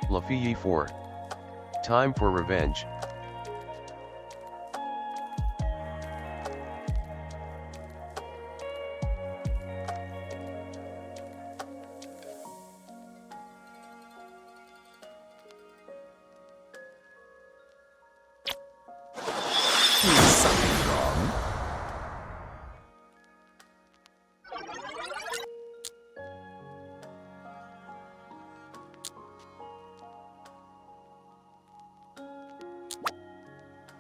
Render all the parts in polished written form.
Lafille 4. Time for revenge. Something wrong?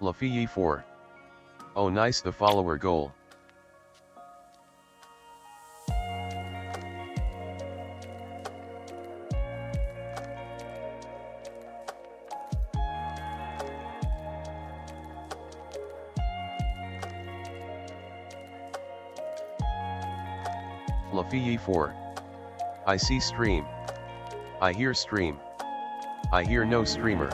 Lafille 4. Oh nice, the follower goal. Lafille 4. I see stream. I hear stream. I hear no streamer.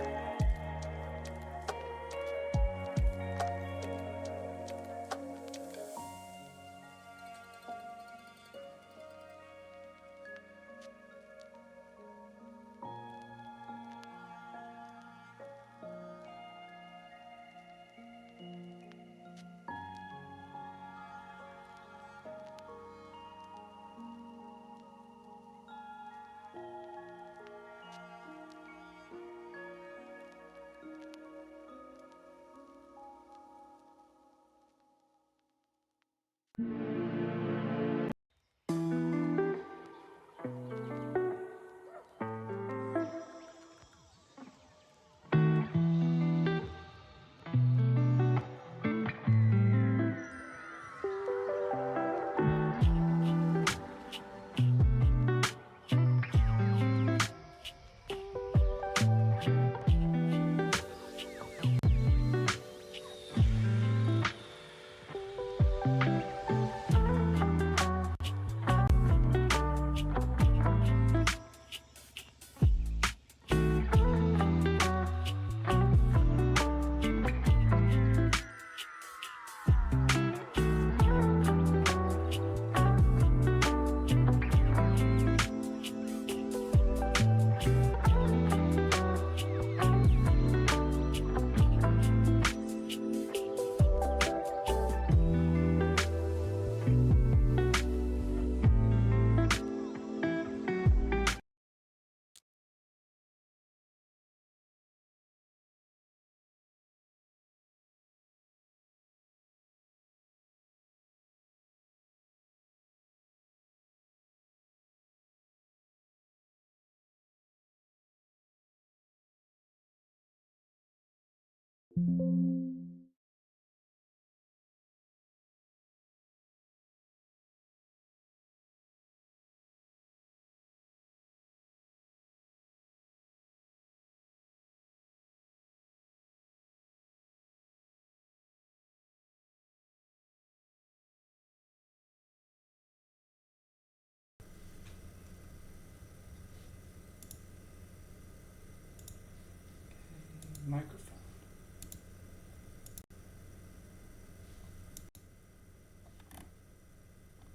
Microphone.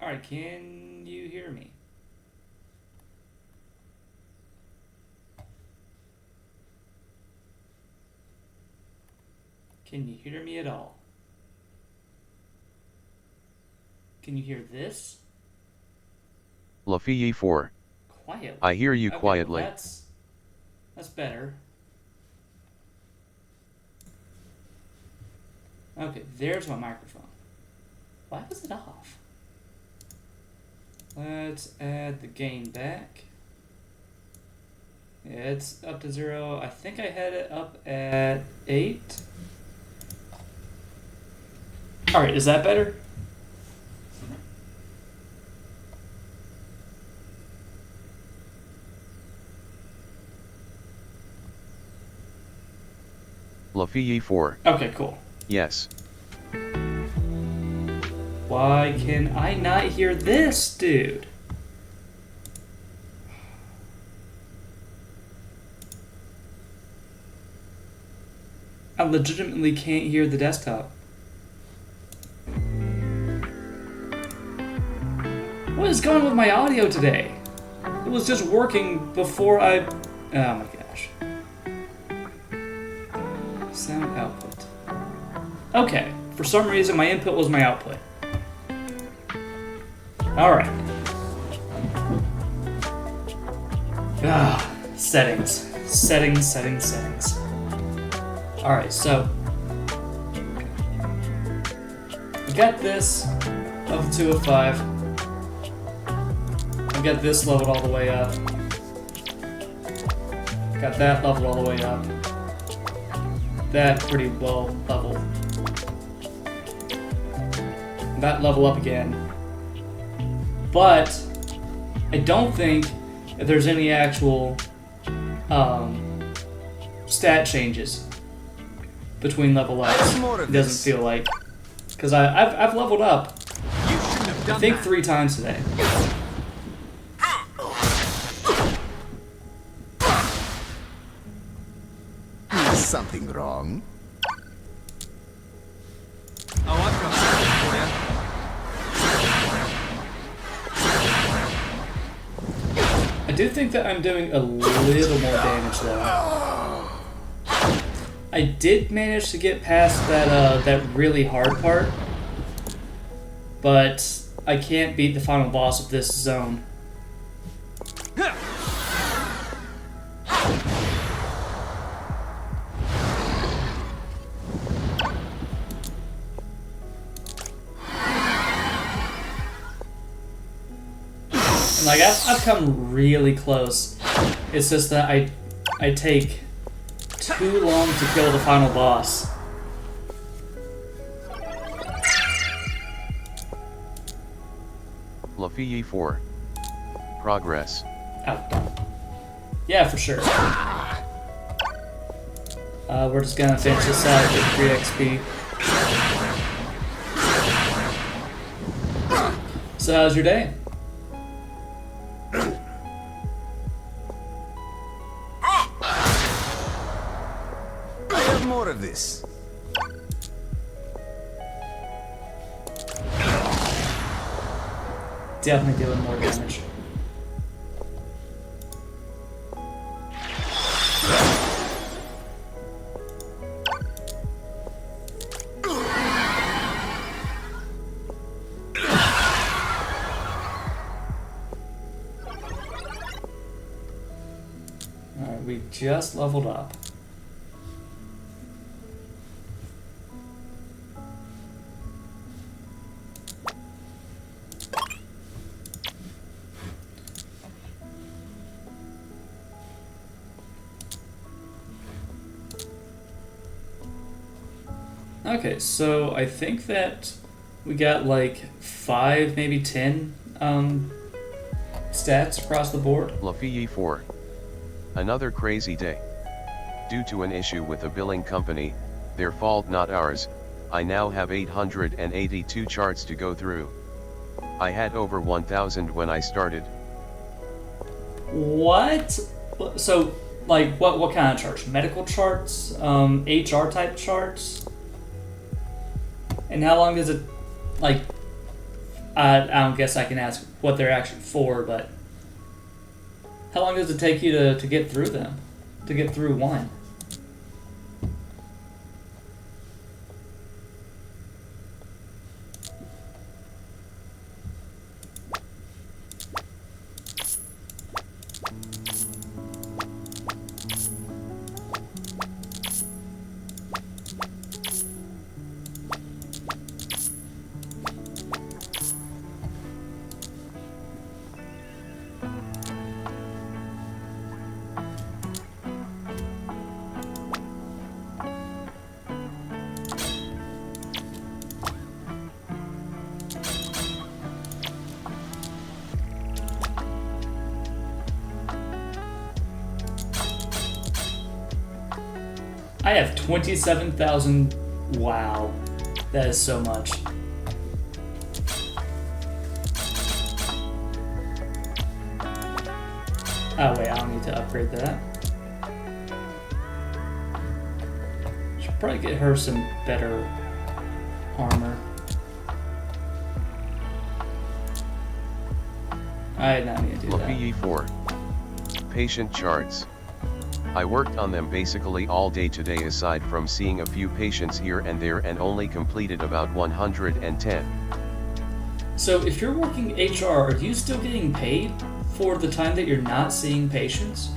Alright, can you hear me? Can you hear me at all? Can you hear this? Lafille 4. Quietly. I hear you Okay, quietly. well, that's better. Okay, there's my microphone. Why was it off? Let's add the gain back. Yeah, it's up to 0. I think I had it up at 8. Alright, is that better? Lafille 4. Okay, cool. Yes. Why can I not hear this, dude? I legitimately can't hear the desktop. What is going on with my audio today? It was just working before I... Oh my god. dash. Sound output. Okay, for some reason my input was my output. Alright. Settings. Settings. Alright, so we got this level 2 of 5. We got this leveled all the way up. Got that leveled all the way up. That pretty well leveled. That level up again. But I don't think that there's any actual stat changes between level ups. It doesn't feel like, because I've leveled up I think 3 times today. Is something wrong? Oh, I've got something for you. I do think that I'm doing a little more damage though. I did manage to get past that really hard part, but I can't beat the final boss of this zone. And like I've come really close. It's just that I take too long to kill the final boss. Lafayette 4. Progress. Oh. Yeah, for sure. We're just gonna finish this out, get 3 XP. So how's your day? I have more of this. Definitely doing more damage. Alright, we just leveled up. Okay, so I think that we got like 5, maybe 10 stats across the board. Lafayette 4. Another crazy day. Due to an issue with the billing company, their fault not ours, I now have 882 charts to go through. I had over 1,000 when I started. What? So, like, what kind of charts? Medical charts? HR type charts? And how long does it, like, I don't guess I can ask what they're actually for, but how long does it take you to get through them? To get through one? I have 27,000. Wow. That is so much. Oh wait, I don't need to upgrade that. Should probably get her some better armor. I did not need to do that. Lafayette 4. Patient charts. I worked on them basically all day today aside from seeing a few patients here and there and only completed about 110. So if you're working HR, are you still getting paid for the time that you're not seeing patients?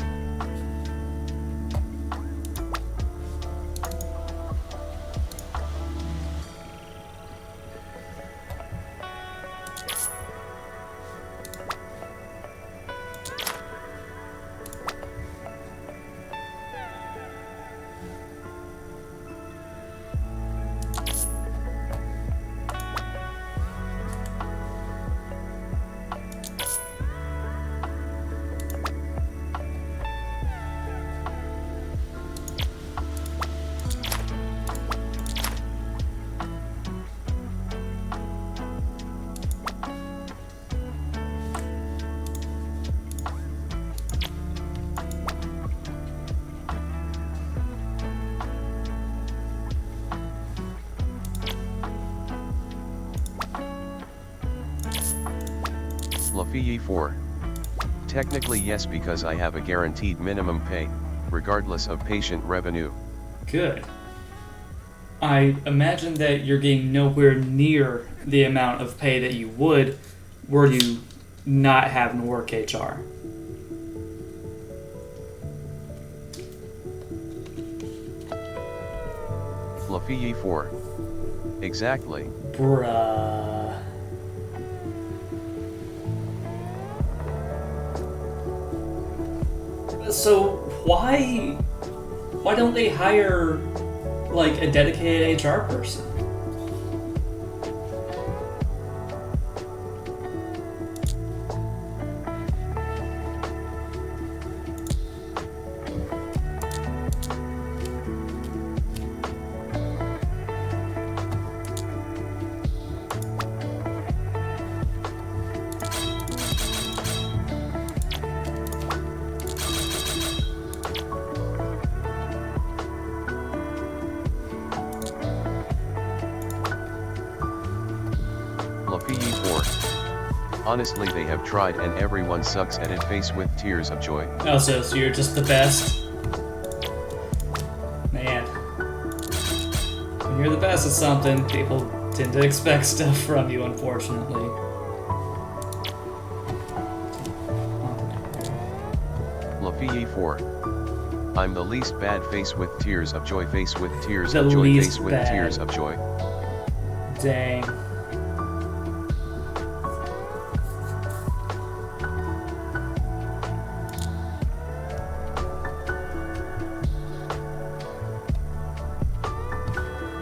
Lafayette 4. Technically yes, because I have a guaranteed minimum pay, regardless of patient revenue. Good. I imagine that you're getting nowhere near the amount of pay that you would were you not having to work HR. Lafayette 4. Exactly. Bruh. So why don't they hire like a dedicated HR person? Lafayette 4. Honestly, they have tried and everyone sucks at it. Face with tears of joy. Oh, so you're just the best? Man. When you're the best at something, people tend to expect stuff from you, unfortunately. Lafayette 4. I'm the least bad. Face with tears of joy. Face with tears The of joy. least Face with bad. tears of joy. Dang.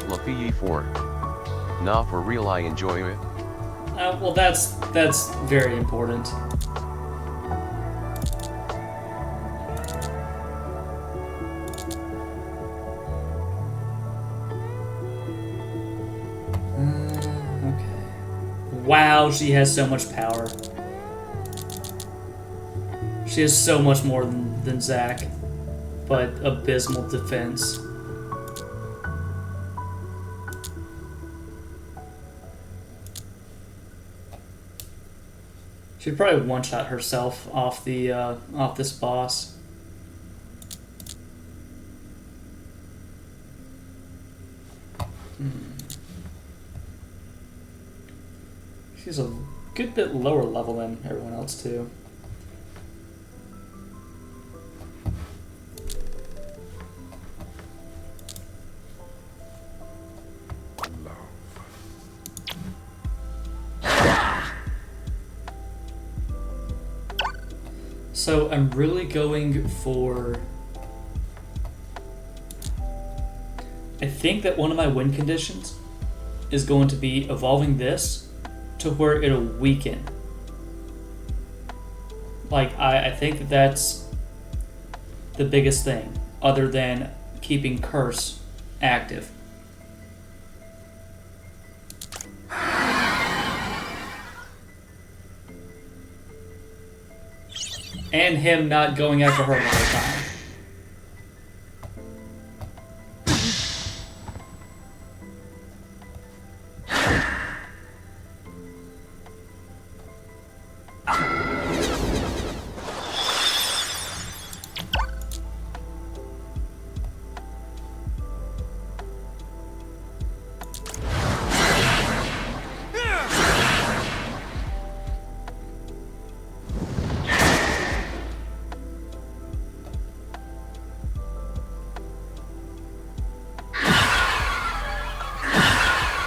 Lafayette 4. Nah, for real, I enjoy it. Well, that's very important. Okay. Wow, she has so much power. She has so much more than Zach, but abysmal defense. She'd probably one-shot herself off the off this boss. She's a good bit lower level than everyone else too. So I'm really going for... I think that one of my win conditions is going to be evolving this to where it'll weaken. Like, I think that that's the biggest thing, other than keeping Curse active. And him not going after her all the time.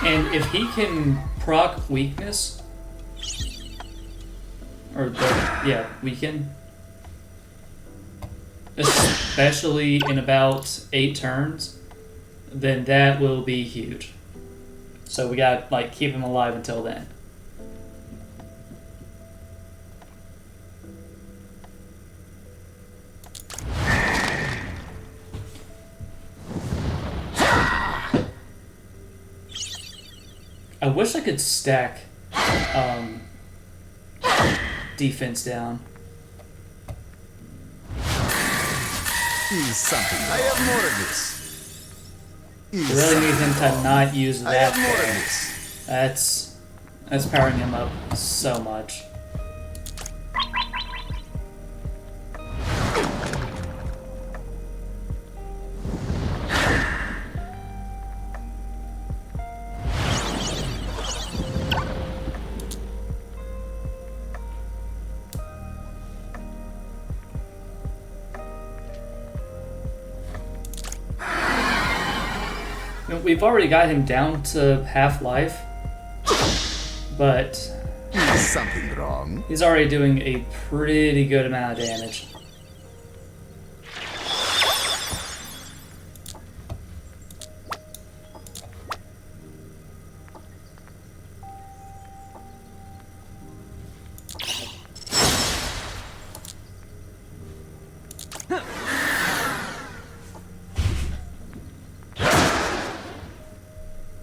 And if he can proc weakness, or weaken, especially in about 8 turns, then that will be huge. So we got like keep him alive until then. I wish I could stack defense down. Is something. I have more of this. I really need him to not use I that. have more of this. That's powering him up so much. We've already got him down to half life, but Is something wrong? he's already doing a pretty good amount of damage.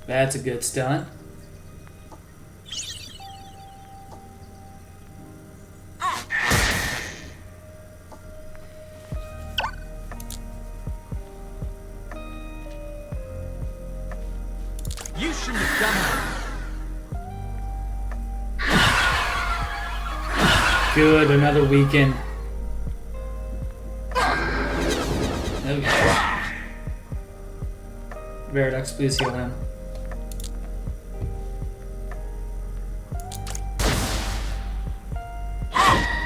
That's a good stun. You shouldn't have done that. Good, another weaken. Okay. Veridux, please heal him.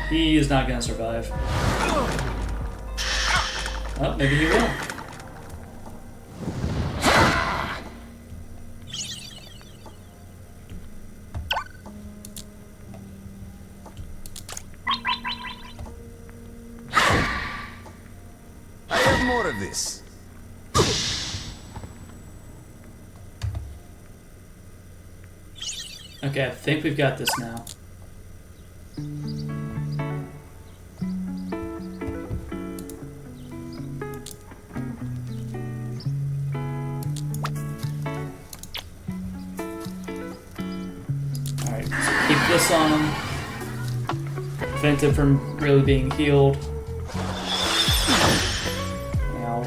He is not gonna survive. Oh, maybe he will. I have more of this. Okay, I think we've got this now. Alright, so keep this on him. Prevent him from really being healed. Now.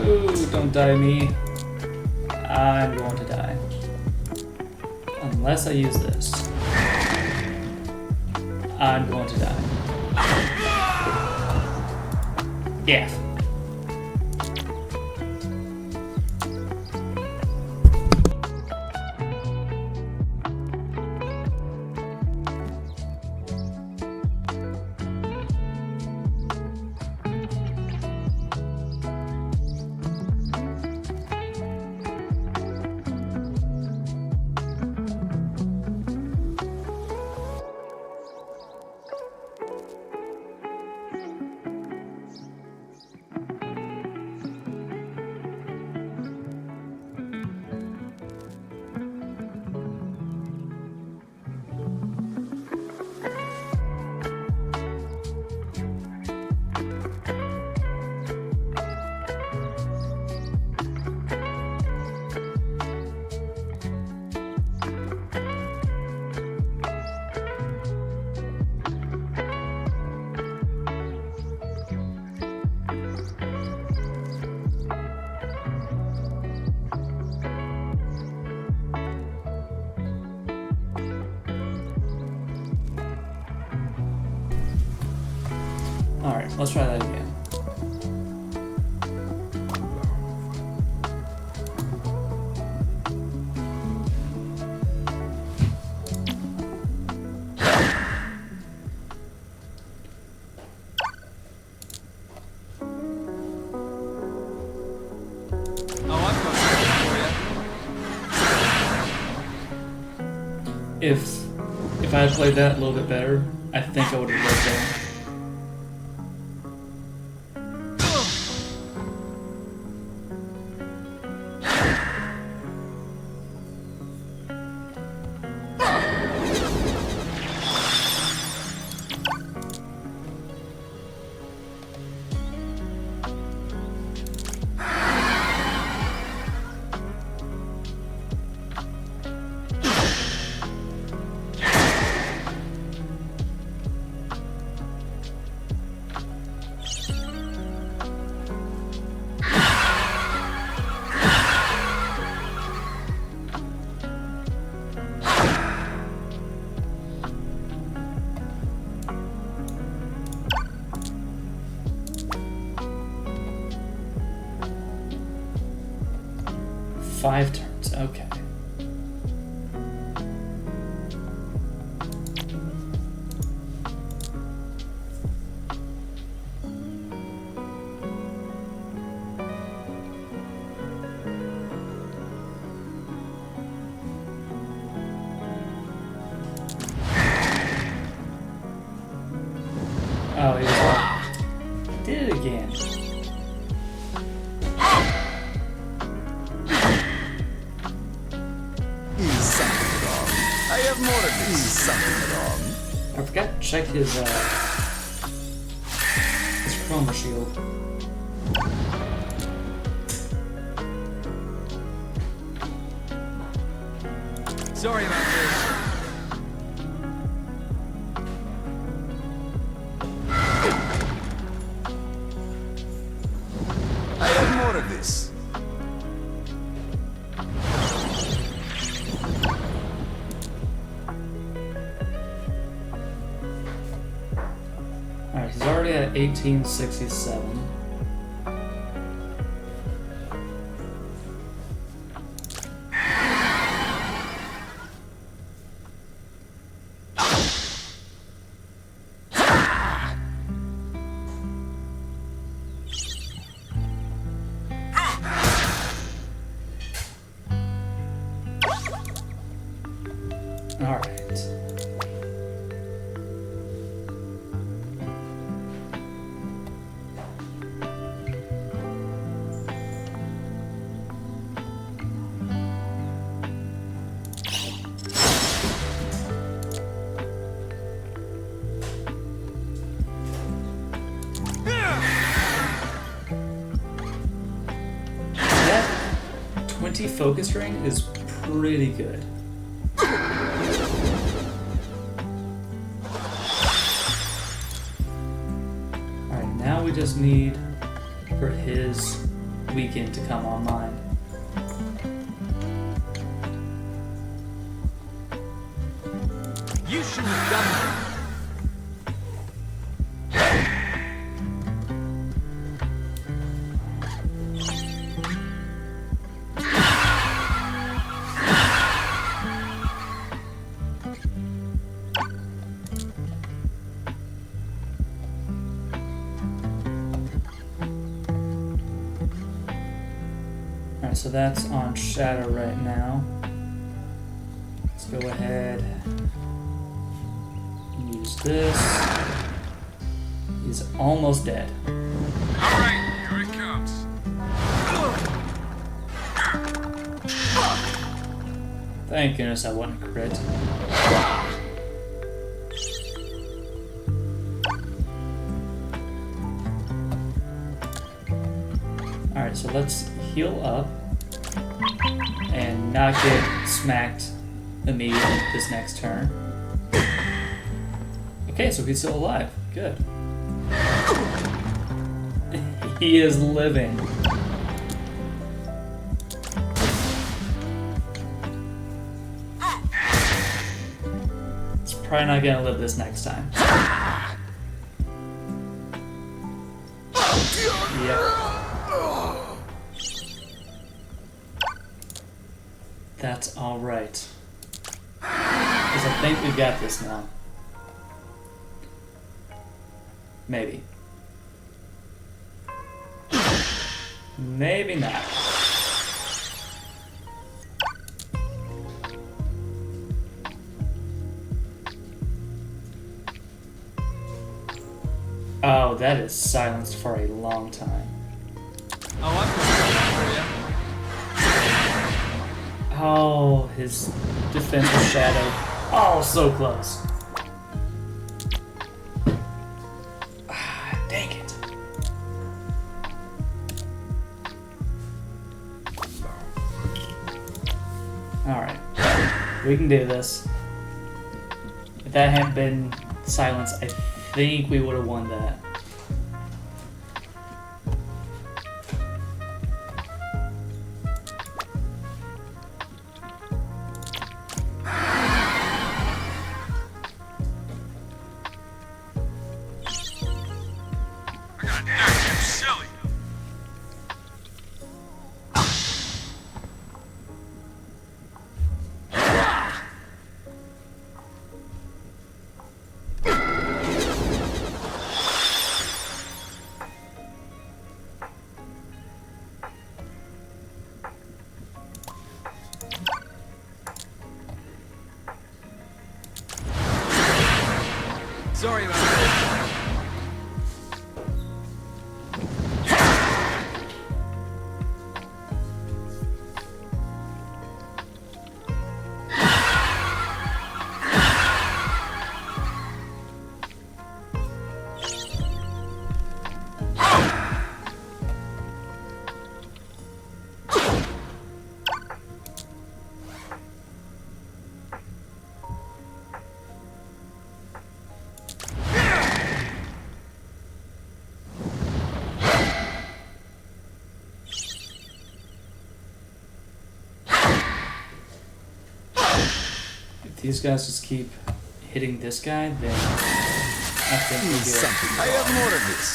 Ooh, don't die me. I'm going to die. Unless I use this. I'm going to die. Yeah. Alright, let's try that again. If I had played that a little bit better, I think I would have lived there. Five turns, okay. Oh, he did it again. I have more of this. Is something wrong? I forgot to check his chroma shield. Sorry about this. I have more of this. Alright, he's already at 1867. Alright. That 20 focus ring is pretty good. Alright, now we just need for his weekend to come online. You should have done that. Alright, so that's on Shadow right now. Let's go ahead and use this. He's almost dead. Alright, here it comes. Thank goodness I wasn't a crit. Alright, so let's heal up and not get smacked immediately this next turn. Okay, so he's still alive. Good. He is living. He's probably not gonna live this next time. Yep. That's alright. Because I think we've got this now. Maybe. Maybe not. Oh, that is silenced for a long time. Oh, I've got something for you. Oh, his defense was shadowed. Oh, so close. Ah, dang it. Alright. We can do this. If that hadn't been silenced, I think we would have won that. I got knocked you silly. Sorry about that. If these guys just keep hitting this guy, then I think we'll Is do it. something wrong? I have more of this.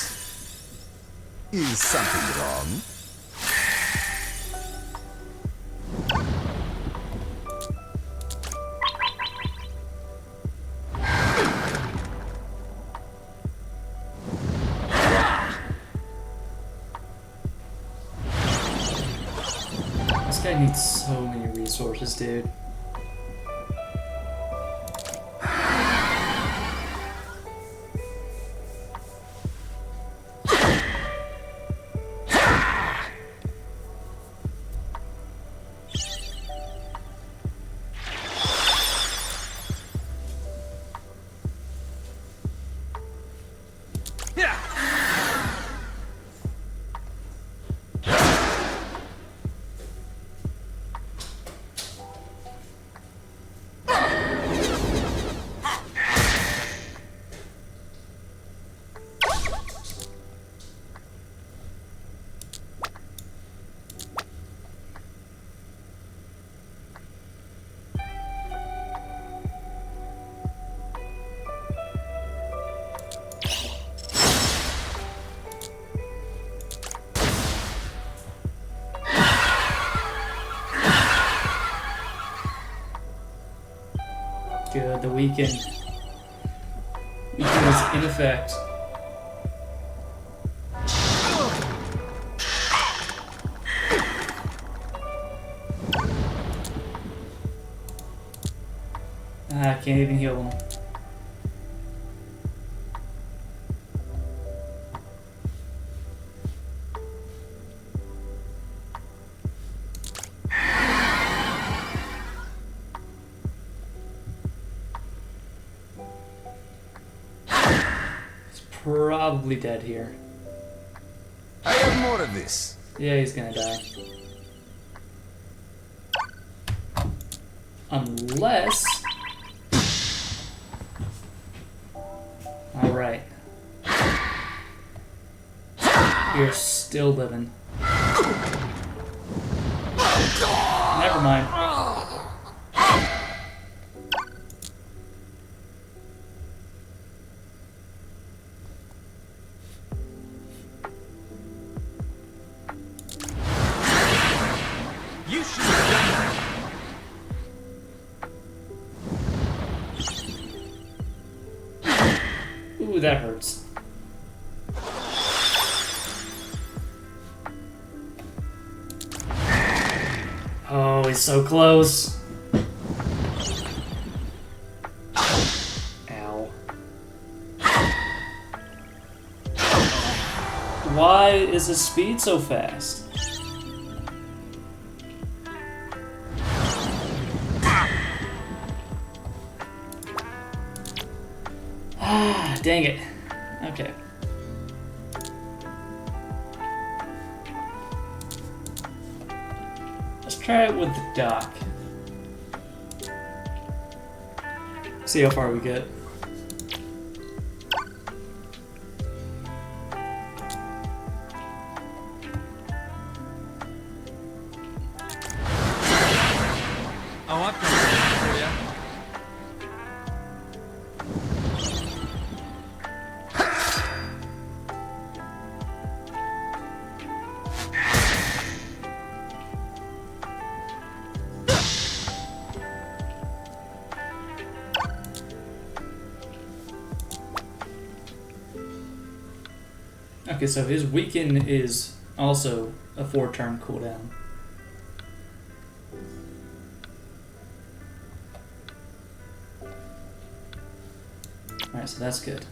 Is something wrong? This guy needs so many resources, dude. Good, the weaken is in effect. Ah, I can't even heal him. Probably dead here. I have more of this. Yeah, he's gonna die. Unless... Alright. You're still living. Never mind. You should have done that. Ooh, that hurts. Oh, he's so close. Ow. is his speed so fast? Ah, dang it. Okay. Let's try it with the dock. See how far we get. Oh, I've got something for you. Okay, so his weaken is also a 4-turn cooldown. Alright, so that's good.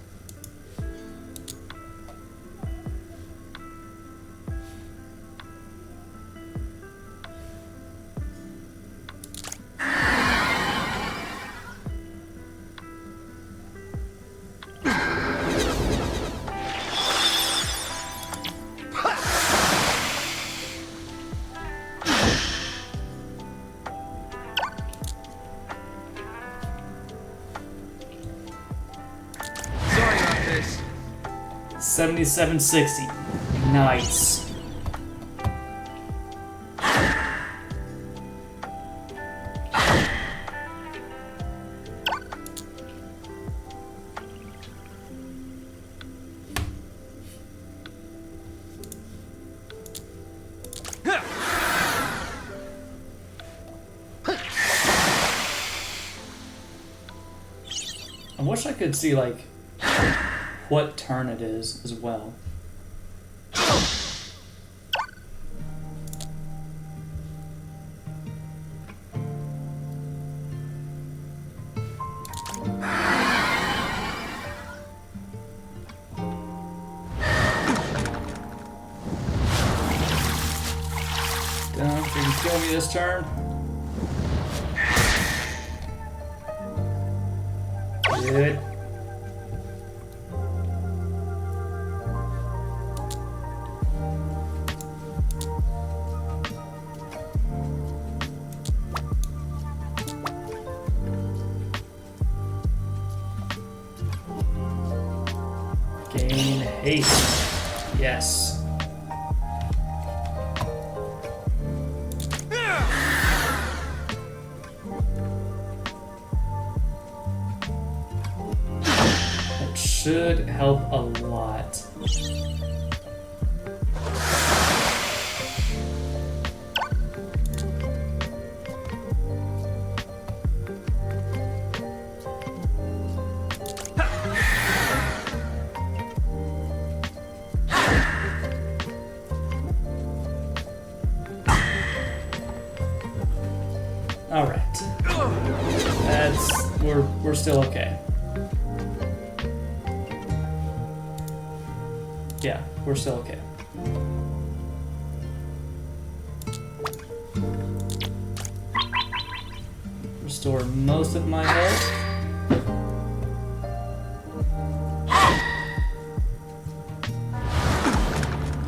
Sorry about this. 7760. Nice. I wish I could see, like, what turn it is as well. Don't freaking kill me this turn. Good. Gain haste. Yes. That should help a lot. All right. We're still okay. Yeah, we're still okay. Restore most of my health.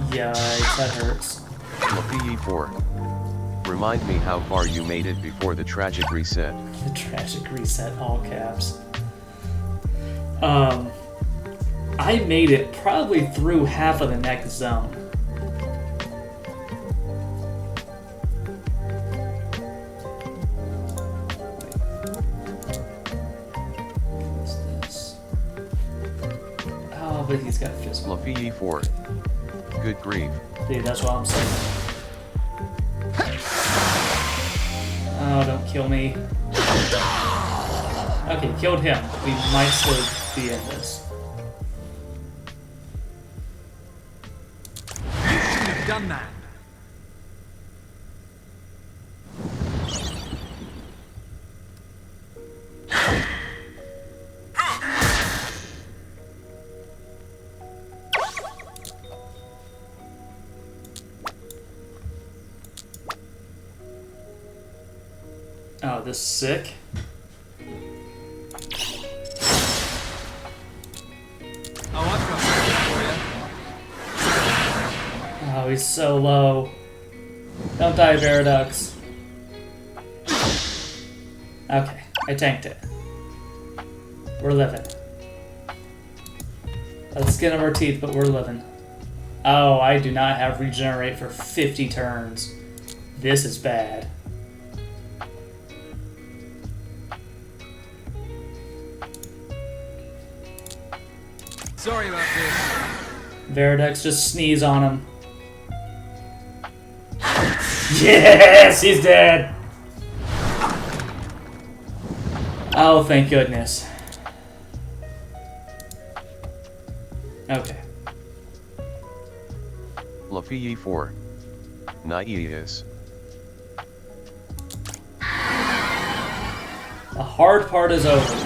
Yikes, that hurts. LaPE4. Remind me how far you made it before the tragic reset. The tragic reset, all caps. I made it probably through half of the next zone. What's this? Oh, but he's got physical. LaPE4. Good grief. Dude, that's what I'm saying. Oh, don't kill me. Okay, killed him. We might still be in this. You shouldn't have done that. Oh, this is sick. Oh, I've got something for you. Oh, he's so low. Don't die, Veridux. Okay, I tanked it. We're living. By the skin of our teeth, but we're living. Oh, I do not have regenerate for 50 turns. This is bad. Sorry about this. Veridux, just sneeze on him. Yes, he's dead. Oh, thank goodness. Okay. Lafayette 4. Naius. The hard part is over.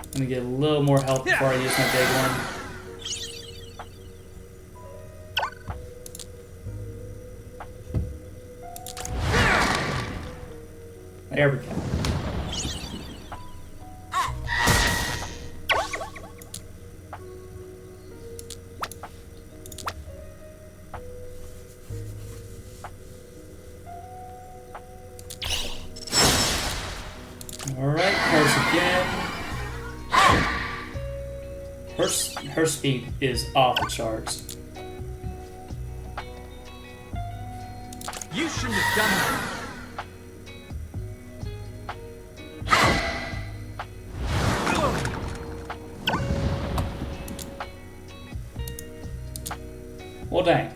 I'm gonna get a little more health before I use my big one. There we go. Alright, course again. Her speed is off the charts. You shouldn't have done that. Well, dang.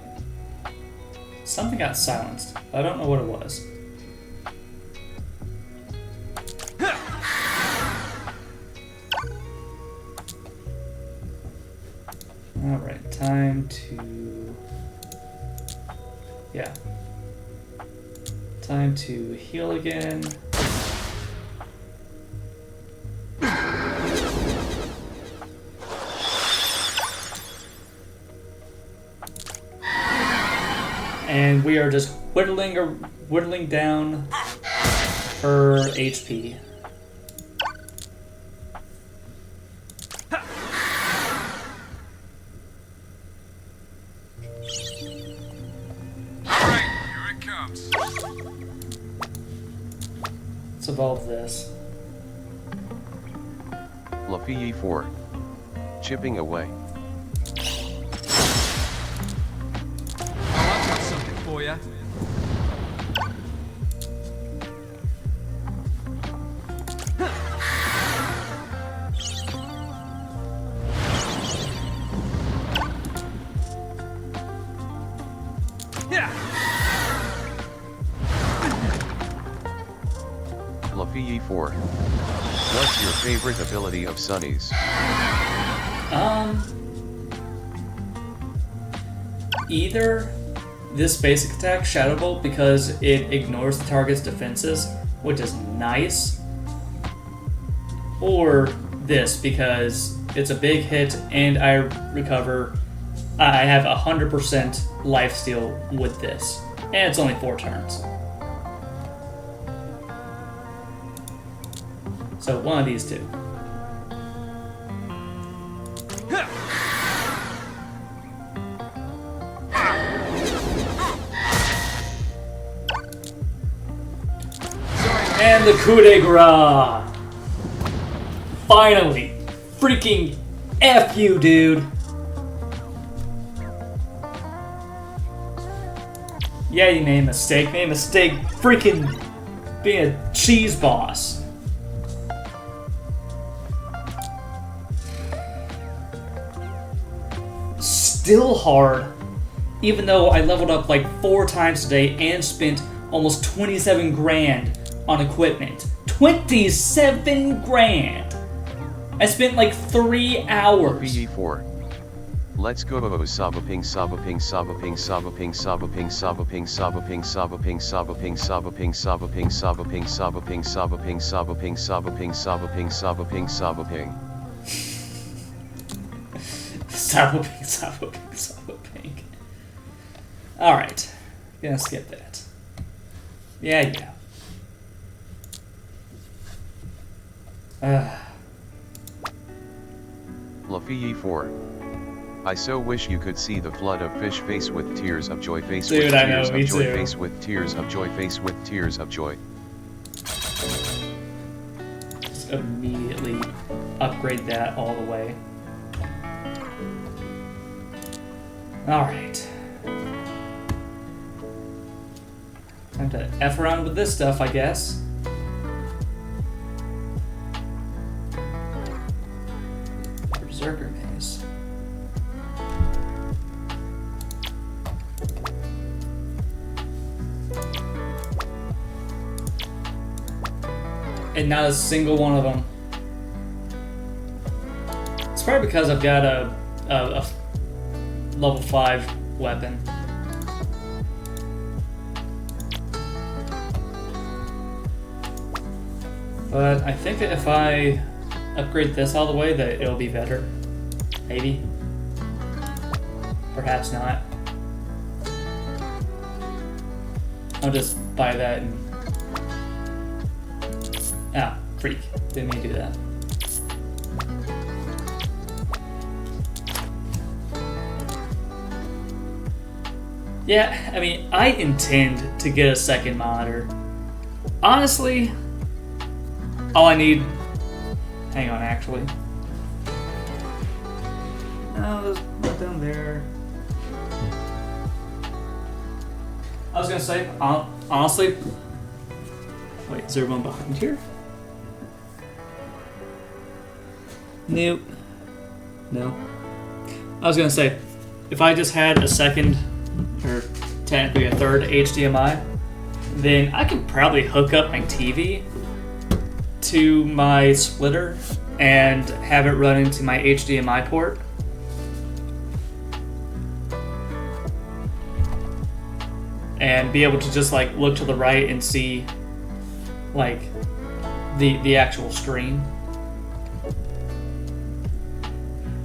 Something got silenced. I don't know what it was. Alright, time to... Yeah. Time to heal again. And we are just whittling down her HP. Alright, here it comes. Let's evolve this. Lafayette 4. Chipping away. Oh, I've got something for you. Yeah. Lafayette 4. What's your favorite ability of Sonny's? Either this basic attack, Shadow Bolt, because it ignores the target's defenses, which is nice, or this, because it's a big hit and I recover. I have 100% lifesteal with this, and it's only 4 turns. So one of these two. And the coup de grace! Finally! Freaking F you, dude! Yeah, you made a mistake. Made a mistake freaking being a cheese boss. Still hard, even though I leveled up like 4 times today and spent almost 27 grand on equipment. 27 grand! I spent like 3 hours. Lafayette 4. Let's go saba ping saba ping saba ping saba ping saba ping saba ping saba ping saba ping saba ping saba ping saba ping saba ping saba ping saba ping saba ping saba ping saba ping saba ping saba ping. Saba ping, saba ping, saba ping. Alright. Gonna skip that. Yeah. Lafayette 4. I so wish you could see the flood of fish face with tears of joy face Dude, with I know, tears me of joy too. face with tears of joy face with tears of joy. Just immediately upgrade that all the way. Alright. Time to F around with this stuff, I guess. Berserker Maze. And not a single one of them. It's probably because I've got a level 5 weapon. But I think that if I upgrade this all the way, that it'll be better. Maybe. Perhaps not. I'll just buy that and... Ah, freak. Didn't mean to do that. Yeah, I mean, I intend to get a second monitor. Honestly, all I need... Hang on, actually. No, there's not down there. I was gonna say, honestly... Wait, is there one behind here? Nope. No. I was gonna say, if I just had a second, or technically a third HDMI, then I could probably hook up my TV to my splitter and have it run into my HDMI port. And be able to just like look to the right and see like the actual screen.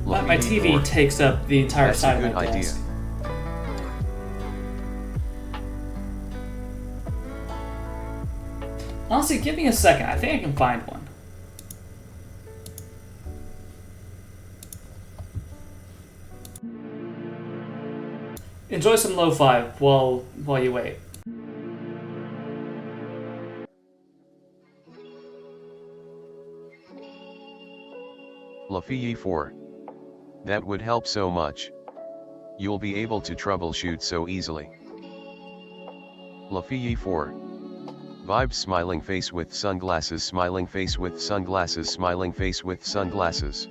But my TV takes up the entire That's side a of my good desk. idea. Honestly, give me a second. I think I can find one. Enjoy some lo-fi while you wait. Lafayette 4. That would help so much. You'll be able to troubleshoot so easily. Lafayette 4. Vibes smiling face with sunglasses smiling face with sunglasses smiling face with sunglasses.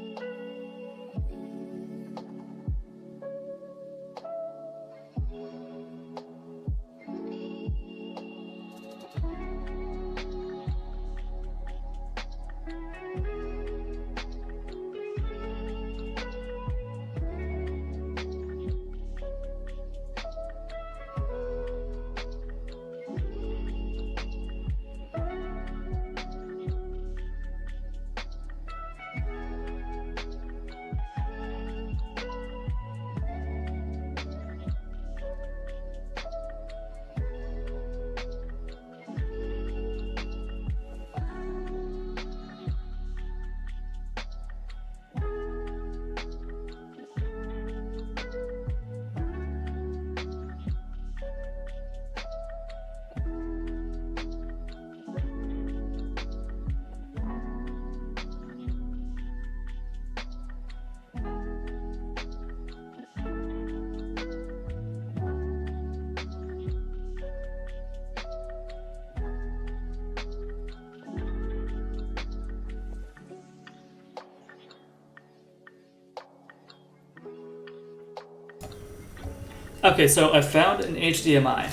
Okay, so I found an HDMI.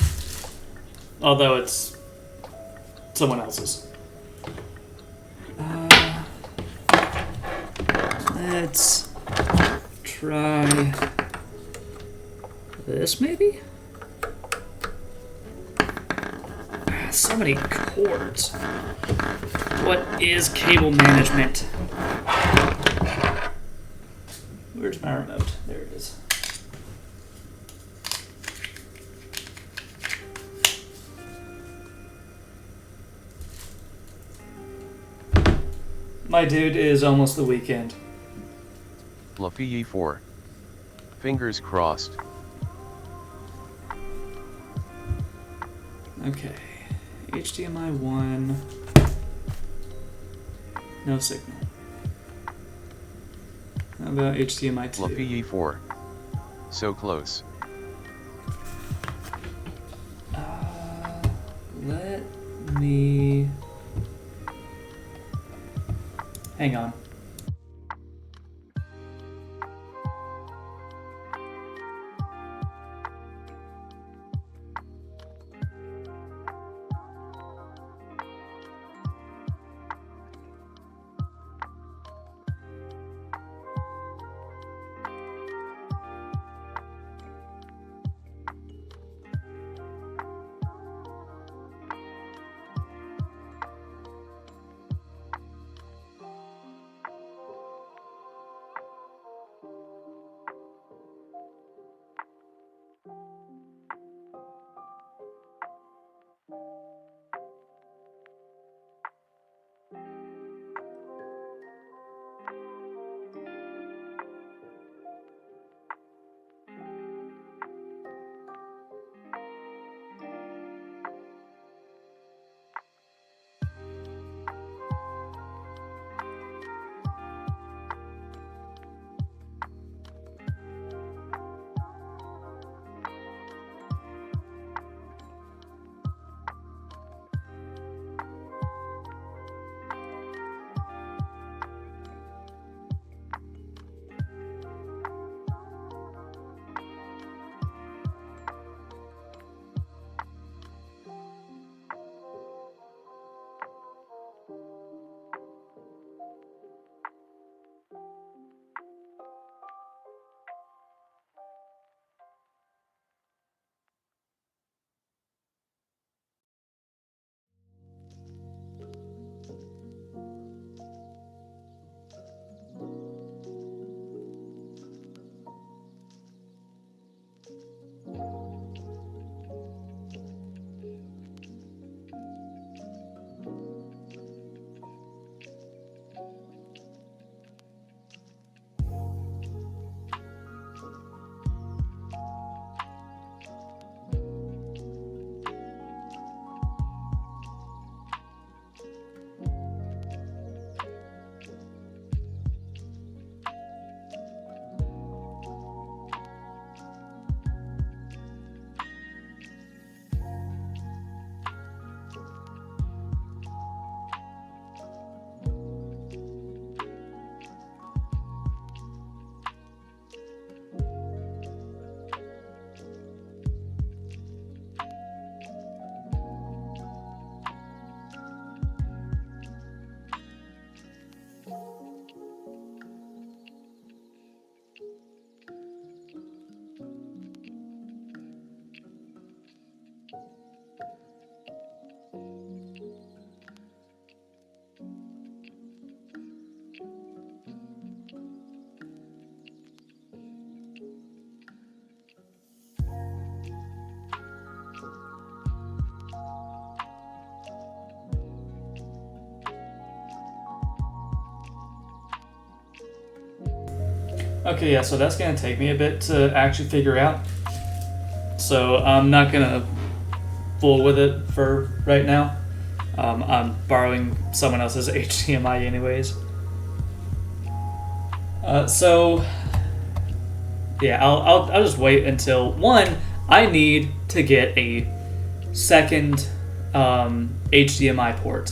Although it's someone else's. Let's try this, maybe? So many cords. What is cable management? Where's my remote? There it is. My dude, is almost the weekend. Lafayette 4. Fingers crossed. Okay. HDMI 1. No signal. How about HDMI 2? Lafayette 4. So close. Let me... Hang on. Okay, yeah, so that's going to take me a bit to actually figure out. So I'm not going to fool with it for right now. I'm borrowing someone else's HDMI anyways. So, yeah, I'll just wait until, one, I need to get a second HDMI port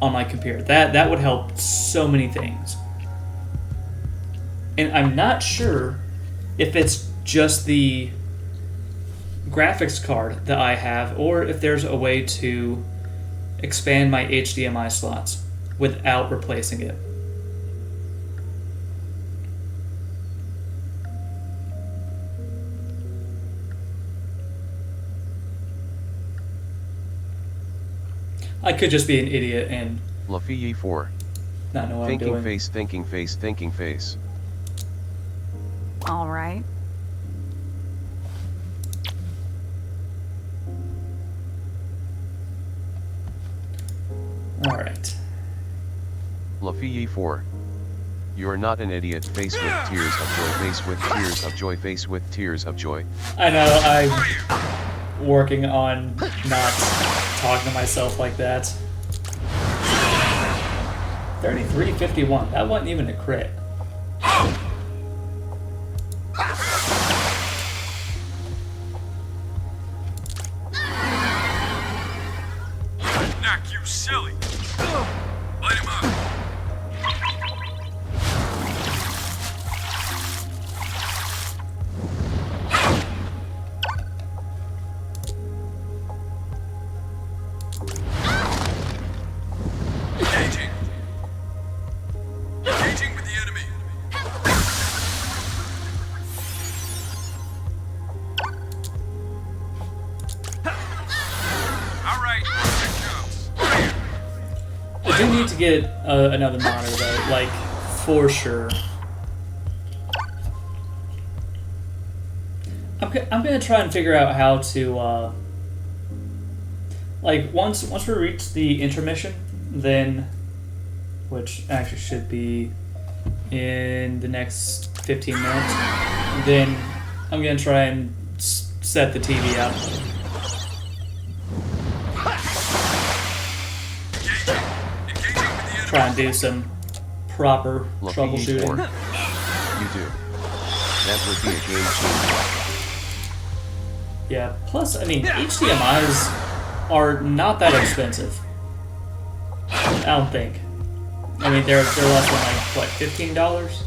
on my computer. That would help so many things. And I'm not sure if it's just the graphics card that I have, or if there's a way to expand my HDMI slots without replacing it. I could just be an idiot and Lafayette 4. not know what I'm Thinking doing. face, thinking face, thinking face. All right. All right. Lafayette 4. You're not an idiot. Face with tears of joy. Face with tears of joy. Face with tears of joy. I know I'm working on not talking to myself like that. 3351. That wasn't even a crit. Knock you silly. Light him up. Engaging. Engaging with the enemy. All right, here it comes. I do need to get another monitor though, like for sure. I'm gonna try and figure out how to like once we reach the intermission, then which actually should be in the next 15 minutes, then I'm gonna try and set the TV up. Try and do some proper Lafayette 4. troubleshooting. You do. That would be a game changer. Yeah, plus, I mean, HDMIs are not that expensive. I don't think. I mean, they're less than, like, what, $15?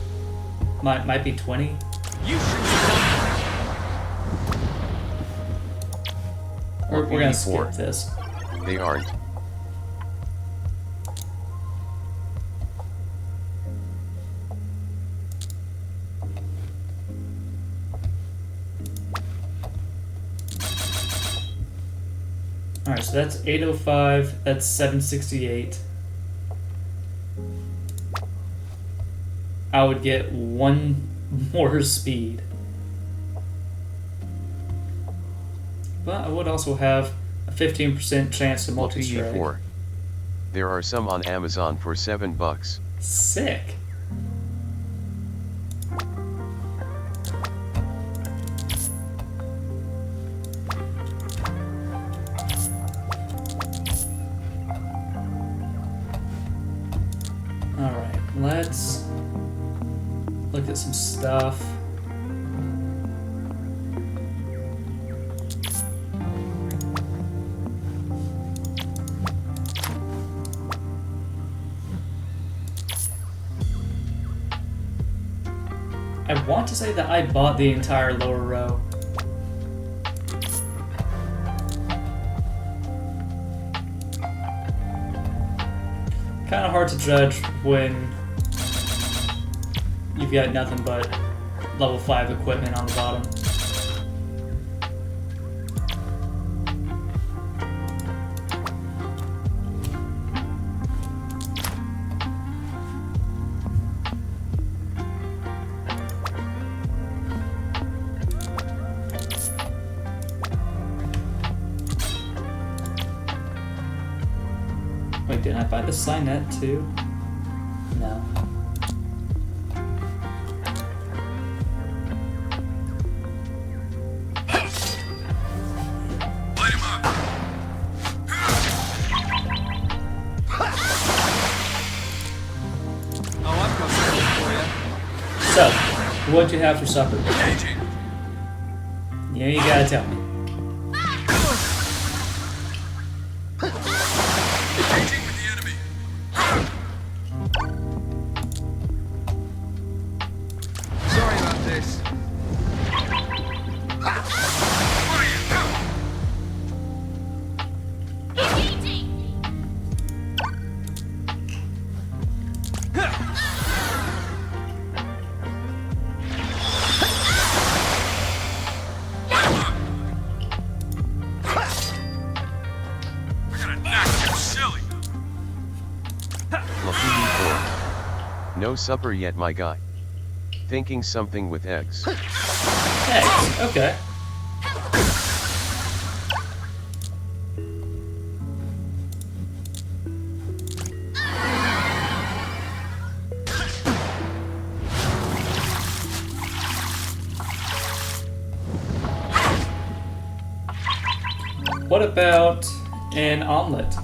Might be 20. You should We're gonna Lafayette 4. skip this. They aren't. Alright, so that's 805, that's 768. I would get one more speed. But I would also have a 15% chance to Lafayette multi-strike. 4. There are some on Amazon for $7. Sick. Alright, let's look at some stuff. I want to say that I bought the entire lower row. Kind of hard to judge when you've got nothing but level 5 equipment on the bottom. Wait, didn't I buy the Signet too? No. Light him up. Oh, I've got something for you. So, what'd you have for supper? Engaging. Yeah, you gotta tell me. Engaging with the enemy. Sorry about this. No supper yet, my guy. Thinking something with eggs. Eggs, okay. What about an omelet?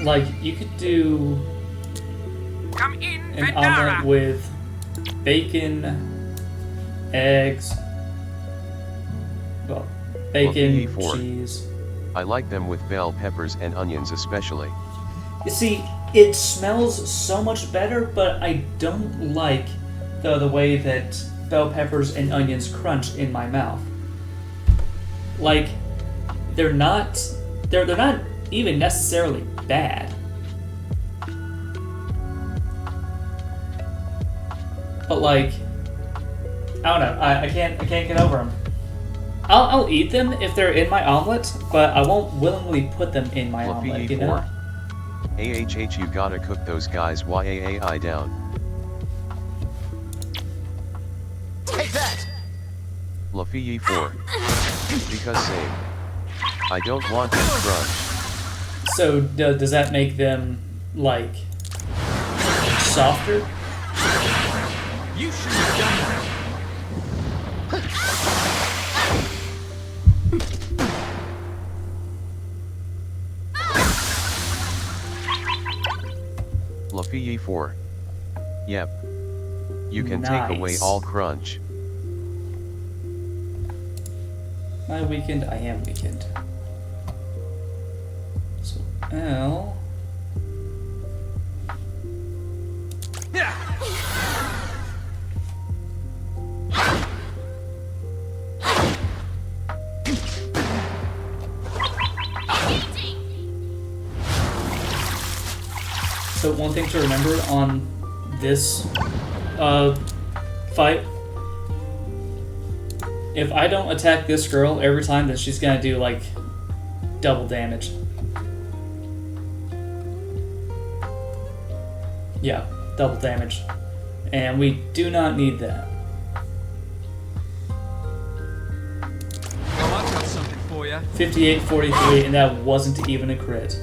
Like, you could do Come in, an Vendara. omelet with bacon, eggs, well, bacon, L-P-E-4. cheese. I like them with bell peppers and onions especially. You see, it smells so much better, but I don't like the way that bell peppers and onions crunch in my mouth. Like, they're not even necessarily bad. But like, I don't know. I can't get over them. I'll eat them if they're in my omelet, but I won't willingly put them in my omelet. You know? AHH, you gotta cook those guys YAAI down. Take that! Lafii 4. Because same. I don't want them crunch. So does that make them like softer? You should have done that. Lafii 4. Yep. You can take away Nice. all crunch. My weekend, I am weekend. So L. Yeah. So one thing to remember on this fight, if I don't attack this girl every time, then she's gonna do like double damage. Yeah, double damage. And we do not need that. Well, I've got something for you. 58-43, and that wasn't even a crit.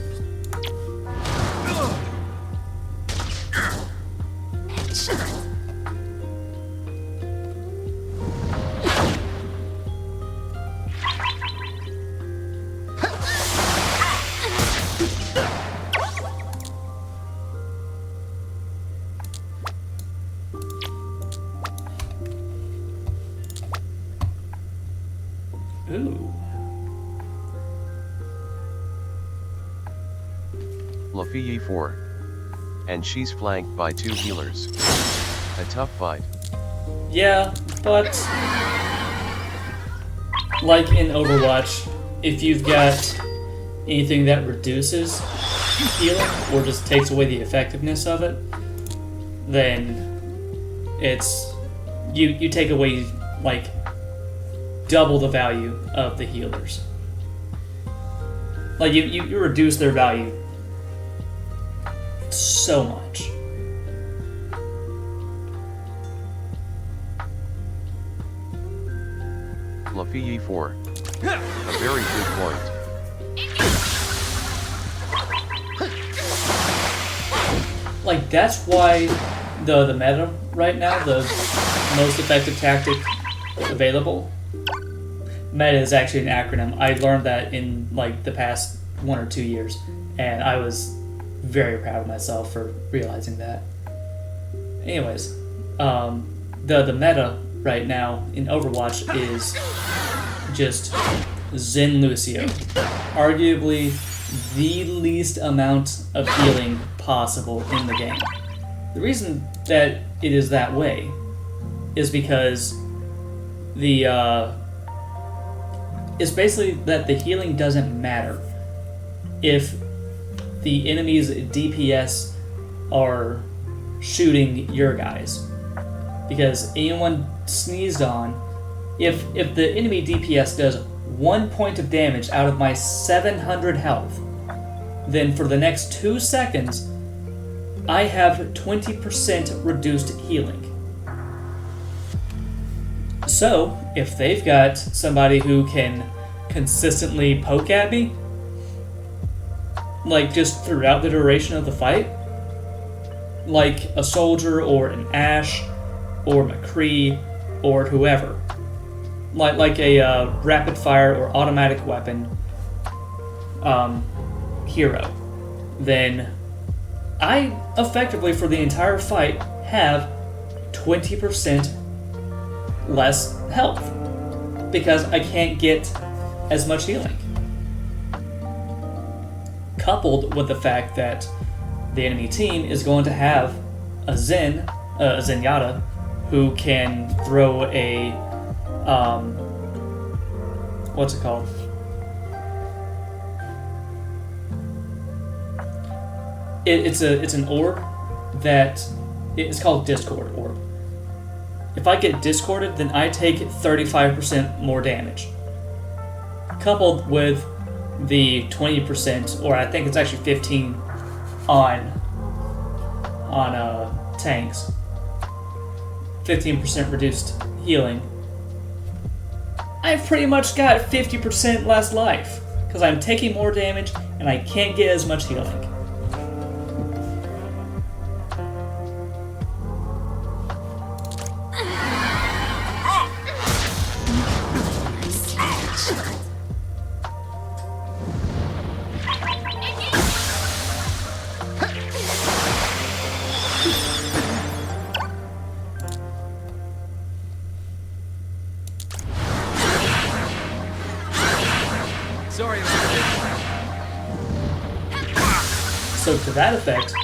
Ooh. Lafii 4. And she's flanked by 2 healers. A tough fight. Yeah, but like in Overwatch, if you've got anything that reduces healing or just takes away the effectiveness of it, then it's you take away like double the value of the healers. Like you reduce their value so much. Lafii 4. A very good point. Like that's why the meta right now, the most effective tactic available. Meta is actually an acronym. I learned that in like the past 1 or 2 years, and I was very proud of myself for realizing that. Anyways, the meta right now in Overwatch is just Zen Lucio. Arguably the least amount of healing possible in the game. The reason that it is that way is because it's basically that the healing doesn't matter if the enemy's DPS are shooting your guys. Because anyone sneezed on, if the enemy DPS does 1 point of damage out of my 700 health, then for the next 2 seconds, I have 20% reduced healing. So, if they've got somebody who can consistently poke at me, like just throughout the duration of the fight, like a soldier or an Ashe or McCree or whoever, like a rapid fire or automatic weapon hero, then I effectively for the entire fight have 20% less health because I can't get as much healing. Coupled with the fact that the enemy team is going to have a Zenyatta who can throw a what's it called? It's an orb that it's called Discord orb. If I get discorded, then I take 35% more damage. Coupled with the 20%, or I think it's actually 15 on tanks. 15% reduced healing. I've pretty much got 50% less life because I'm taking more damage and I can't get as much healing. Sorry about So to that effect,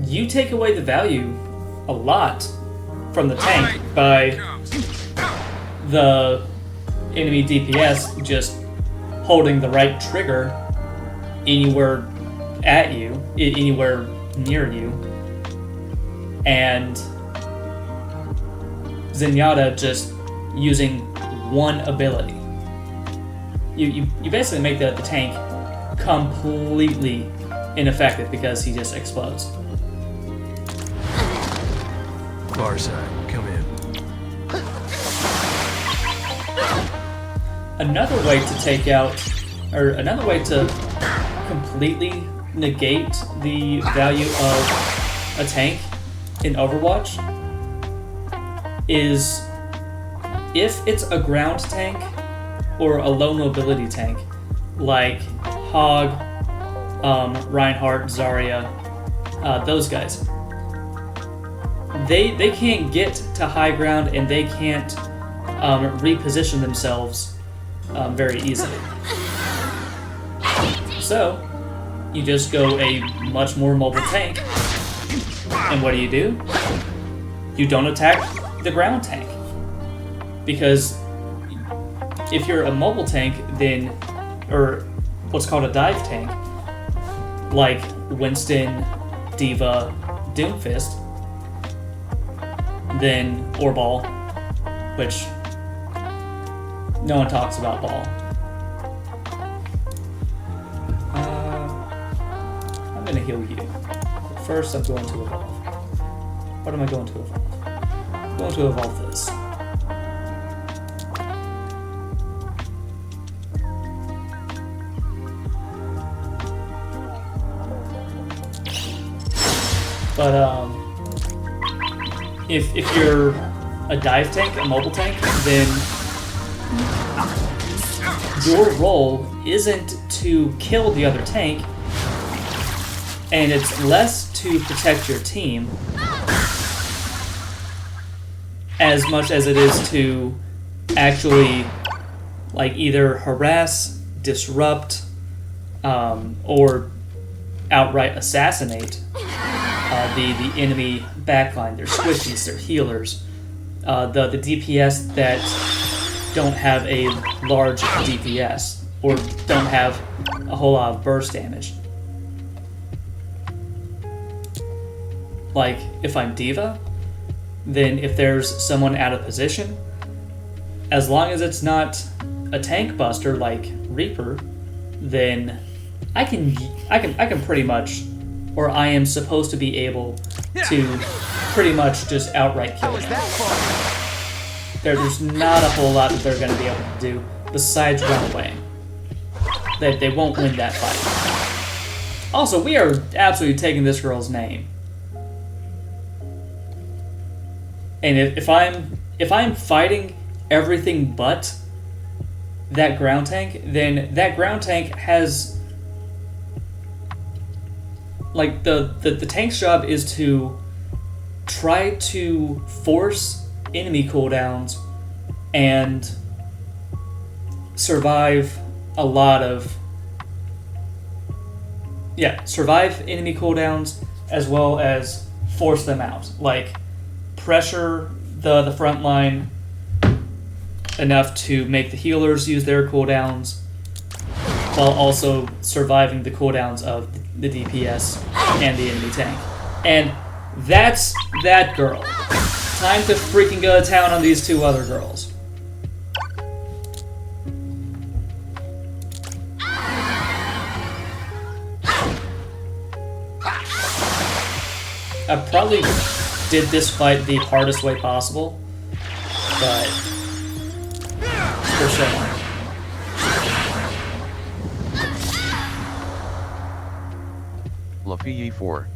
you take away the value a lot from the tank by the enemy DPS just holding the right trigger anywhere at you, anywhere near you, and Zenyatta just using one ability. You basically make the tank completely ineffective because he just explodes. Far side, come in. Another way to take out, or another way to completely negate the value of a tank in Overwatch is if it's a ground tank or a low mobility tank, like Hog, Reinhardt, Zarya, those guys. They can't get to high ground and they can't reposition themselves very easily. So, you just go a much more mobile tank, and what do? You don't attack the ground tank. Because if you're a mobile tank, then, or what's called a dive tank, like Winston, Diva, Doomfist, then, or Ball, which no one talks about Ball. I'm gonna heal you. But first, I'm going to evolve. What am I going to evolve? I'm going to evolve this. But if you're a dive tank, a mobile tank, then your role isn't to kill the other tank, and it's less to protect your team as much as it is to actually like either harass, disrupt, or outright assassinate the enemy backline, their squishies, their healers, the DPS that don't have a large DPS or don't have a whole lot of burst damage. Like, if I'm Diva, then if there's someone out of position, as long as it's not a tank buster like Reaper, then I can pretty much, or I am supposed to be able to pretty much just outright kill them. There's not a whole lot that they're going to be able to do besides run away. They won't win that fight. Also, we are absolutely taking this girl's name. And if I'm fighting everything but that ground tank, then that ground tank has like the tank's job is to try to force enemy cooldowns and survive a lot of survive enemy cooldowns as well as force them out. Like pressure the front line enough to make the healers use their cooldowns while also surviving the cooldowns of the DPS and the enemy tank. And that's that girl. Time to freaking go to town on these two other girls. I probably did this fight the hardest way possible, but for sure. Lafayette 4.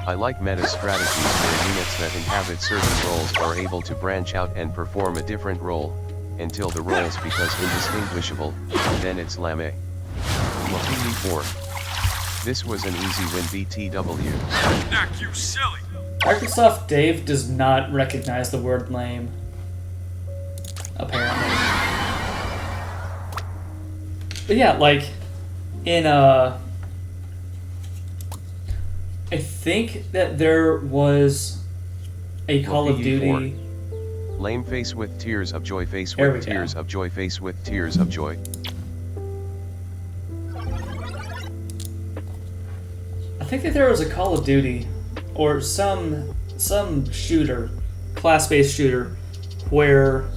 I like meta strategies where units that inhabit certain roles are able to branch out and perform a different role, until the roles becomes indistinguishable, then it's lame. Lafayette 4. This was an easy win BTW. Knock you silly. Microsoft Dave does not recognize the word lame. Apparently. But yeah, like, in, I think that there was a Call of Duty... Lame face with tears of joy, face There with we tears go. of joy, face with tears of joy. I think that there was a Call of Duty or some shooter, class-based shooter, where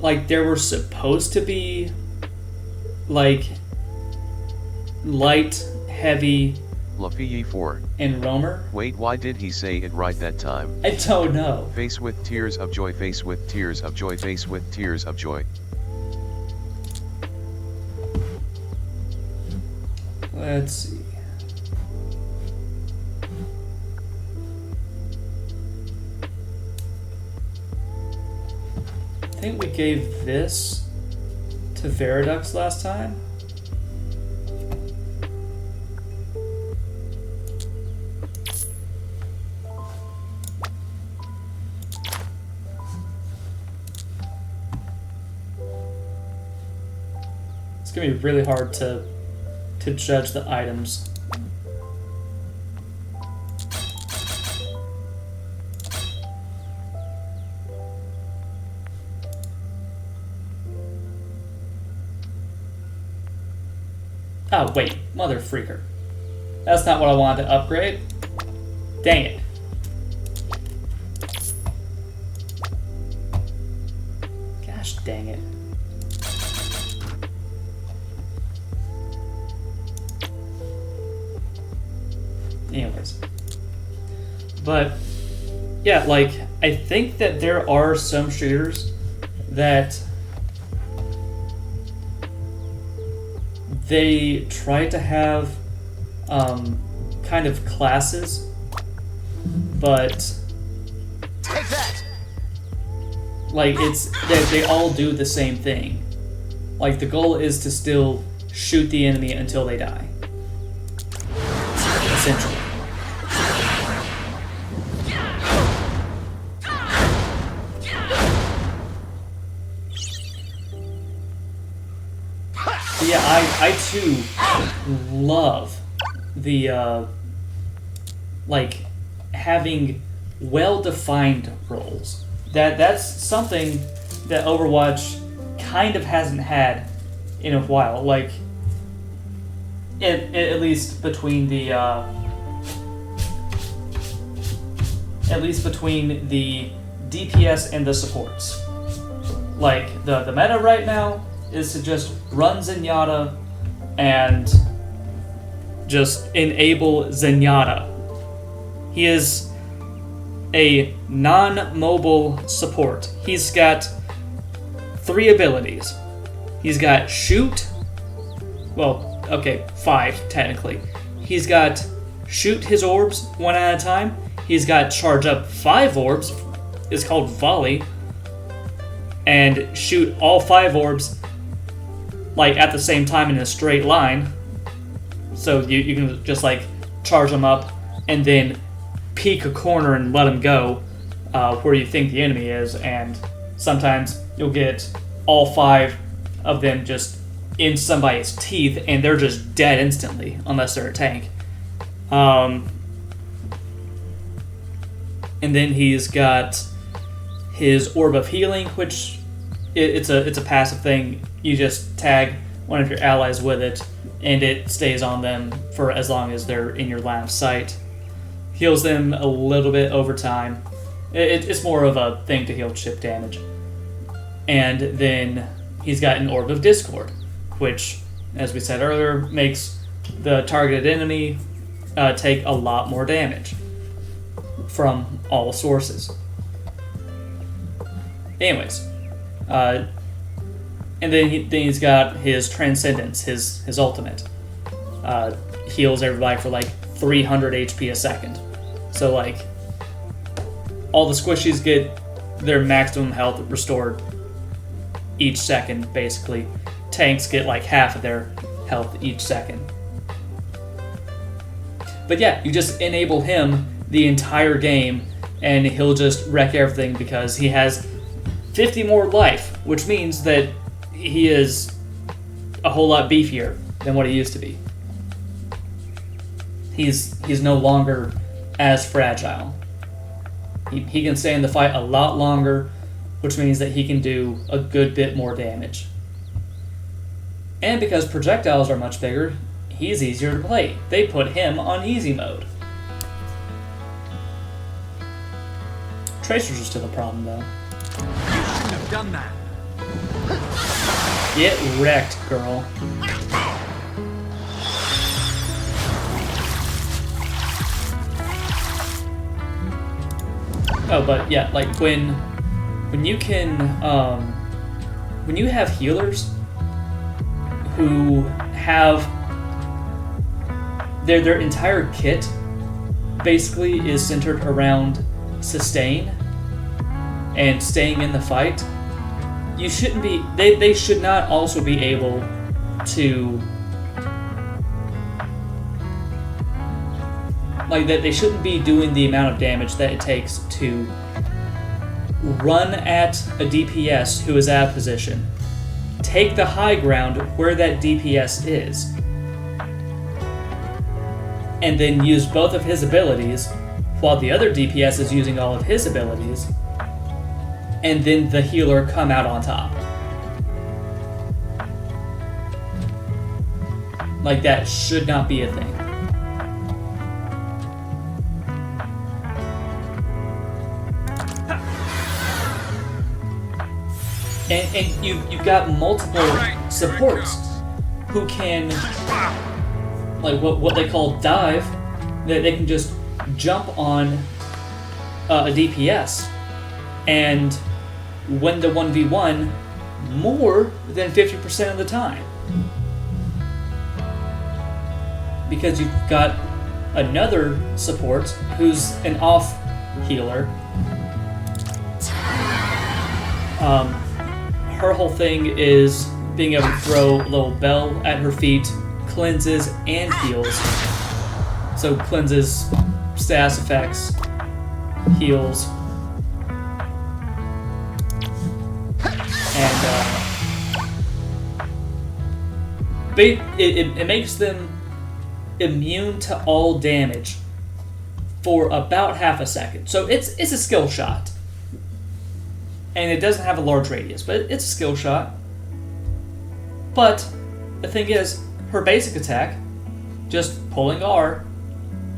like there were supposed to be like light, heavy, Lafayette 4. and roamer. Wait, why did he say it right that time? I don't know. Face with tears of joy, face with tears of joy, face with tears of joy. Let's see. I think we gave this to Veridux last time. It's gonna be really hard to judge the items. Oh, wait, mother freaker. That's not what I wanted to upgrade. Dang it. Gosh dang it. Anyways. But, yeah, like, I think that there are some shooters that they try to have kind of classes, but Like, they all do the same thing. Like, the goal is to still shoot the enemy until they die. Essentially. But yeah, I too love the, like, having well-defined roles. That's something that Overwatch kind of hasn't had in a while. Like, at least between the DPS and the supports. Like, the meta right now is to just run Zenyatta and just enable Zenyatta. He is a non-mobile support. He's got 3 abilities. He's got shoot, well, okay, 5 technically. He's got shoot his orbs 1 at a time. He's got charge up 5 orbs, it's called volley, and shoot all 5 orbs like at the same time in a straight line. So you can just like charge them up and then peek a corner and let them go where you think the enemy is, and sometimes you'll get all 5 of them just in somebody's teeth and they're just dead instantly unless they're a tank. And then he's got his Orb of Healing, which it's a passive thing. You just tag one of your allies with it and it stays on them for as long as they're in your line of sight. Heals them a little bit over time. It's more of a thing to heal chip damage. And then he's got an Orb of Discord, which, as we said earlier, makes the targeted enemy take a lot more damage from all sources. Anyways, and then he's got his Transcendence, his ultimate. Heals everybody for like 300 HP a second. So like, all the squishies get their maximum health restored each second, basically. Tanks get like half of their health each second. But yeah, you just enable him the entire game and he'll just wreck everything because he has 50 more life, which means that he is a whole lot beefier than what he used to be. He's no longer as fragile. He can stay in the fight a lot longer, which means that he can do a good bit more damage. And because projectiles are much bigger, he's easier to play. They put him on easy mode. Tracers are still a problem, though. You shouldn't have done that. Get wrecked, girl. Oh, but yeah, like when you can, when you have healers who have their entire kit basically is centered around sustain and staying in the fight, you shouldn't be, they should not also be able to, like, that they shouldn't be doing the amount of damage that it takes to run at a DPS who is out of position, take the high ground where that DPS is, and then use both of his abilities while the other DPS is using all of his abilities, and then the healer come out on top. Like, that should not be a thing. And you've got multiple supports who can, like what they call dive, that they can just jump on a DPS and win the 1v1 more than 50% of the time. Because you've got another support who's an off healer Her whole thing is being able to throw a little bell at her feet, cleanses and heals. So cleanses, status effects, heals, and it makes them immune to all damage for about half a second. So it's a skill shot. And it doesn't have a large radius, but it's a skill shot. But the thing is, her basic attack, just pulling R,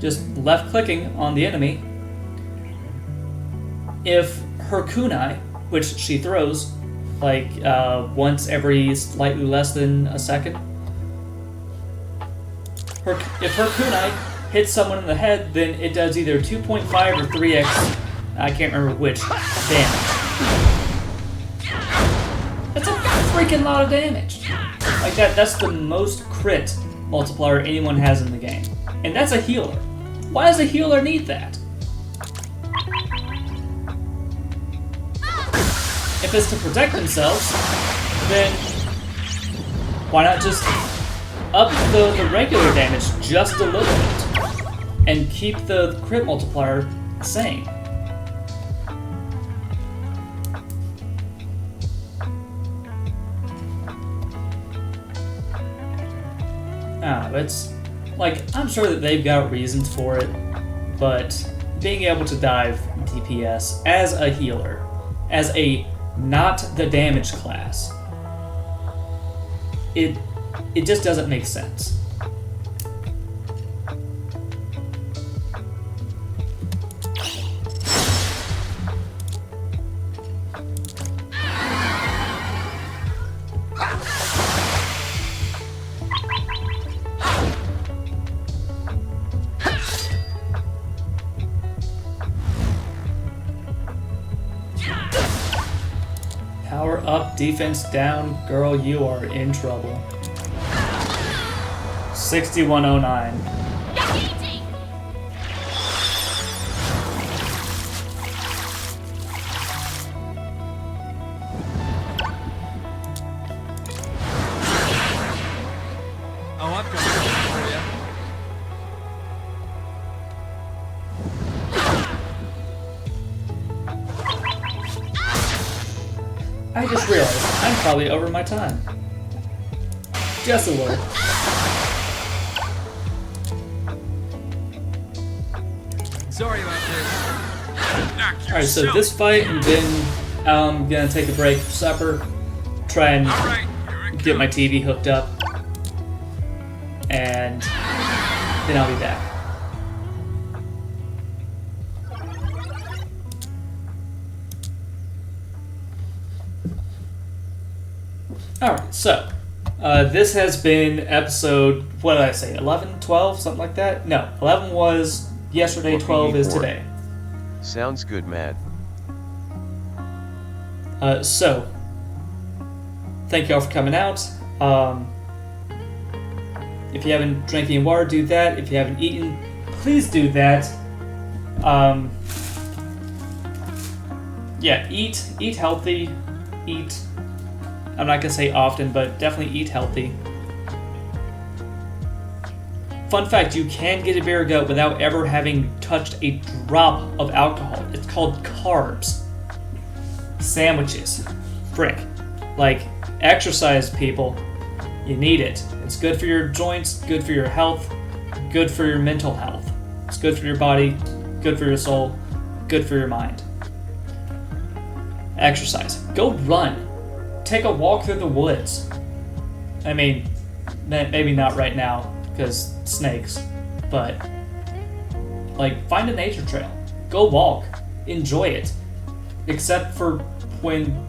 just left clicking on the enemy, if her kunai, which she throws like once every slightly less than a second, if her kunai hits someone in the head, then it does either 2.5 or 3x, I can't remember which, damage. That's a freaking lot of damage. Like that's the most crit multiplier anyone has in the game. And that's a healer. Why does a healer need that? If it's to protect themselves, then why not just up the regular damage just a little bit and keep the crit multiplier the same? It's like, I'm sure that they've got reasons for it, but being able to dive DPS as a healer, as a not the damage class, it just doesn't make sense. Power up, defense down, girl, you are in trouble. 6109. Oh, I've got something for you. I just realized I'm probably over my time. Just a little. Sorry about this. Alright, so this fight, and then I'm gonna take a break for supper, try and get my TV hooked up, and then I'll be back. Alright, so this has been episode, what did I say, 11, 12, something like that? No, 11 was yesterday, 12 is today. Sounds good, Matt. So, thank y'all for coming out. If you haven't drank any water, do that. If you haven't eaten, please do that. Yeah, eat healthy, eat, I'm not gonna say often, but definitely eat healthy. Fun fact, you can get a beer gut without ever having touched a drop of alcohol. It's called carbs. Sandwiches. Frick. Like, exercise, people. You need it. It's good for your joints, good for your health, good for your mental health. It's good for your body, good for your soul, good for your mind. Exercise. Go run. Take a walk through the woods. I mean, maybe not right now, because snakes, but like, find a nature trail. Go walk. Enjoy it. Except for when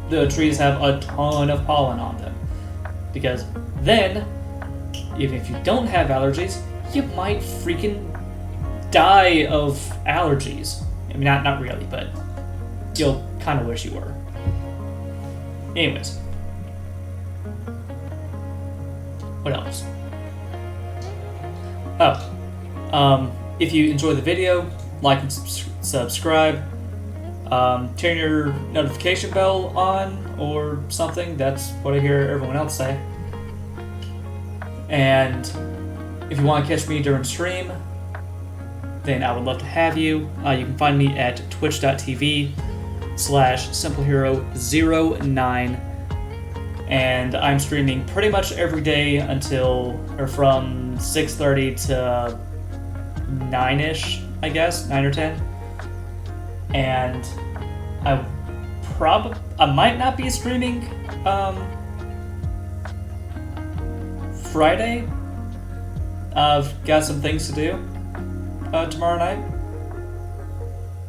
the trees have a ton of pollen on them. Because then, even if you don't have allergies, you might freaking die of allergies. I mean, not really, but you'll kind of wish you were. Anyways. What else? If you enjoy the video, like and subscribe. turn your notification bell on or something. That's what I hear everyone else say. And if you want to catch me during stream, then I would love to have you. You can find me at twitch.tv/simplehero09. And I'm streaming pretty much every day from 6:30 to 9-ish, I guess, 9 or 10. And I might not be streaming Friday. I've got some things to do tomorrow night.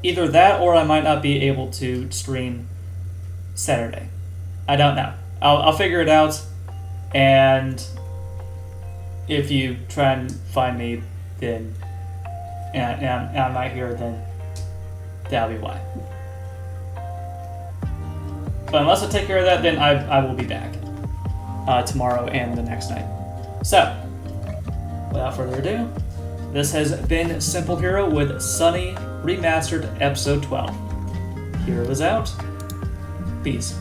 Either that or I might not be able to stream Saturday. I don't know. I'll figure it out, and if you try and find me, then and I'm not here, then that'll be why. But unless I take care of that, then I will be back tomorrow and the next night. So, without further ado, this has been Simple Hero with Sonny Remastered Episode 12. Hero is out. Peace.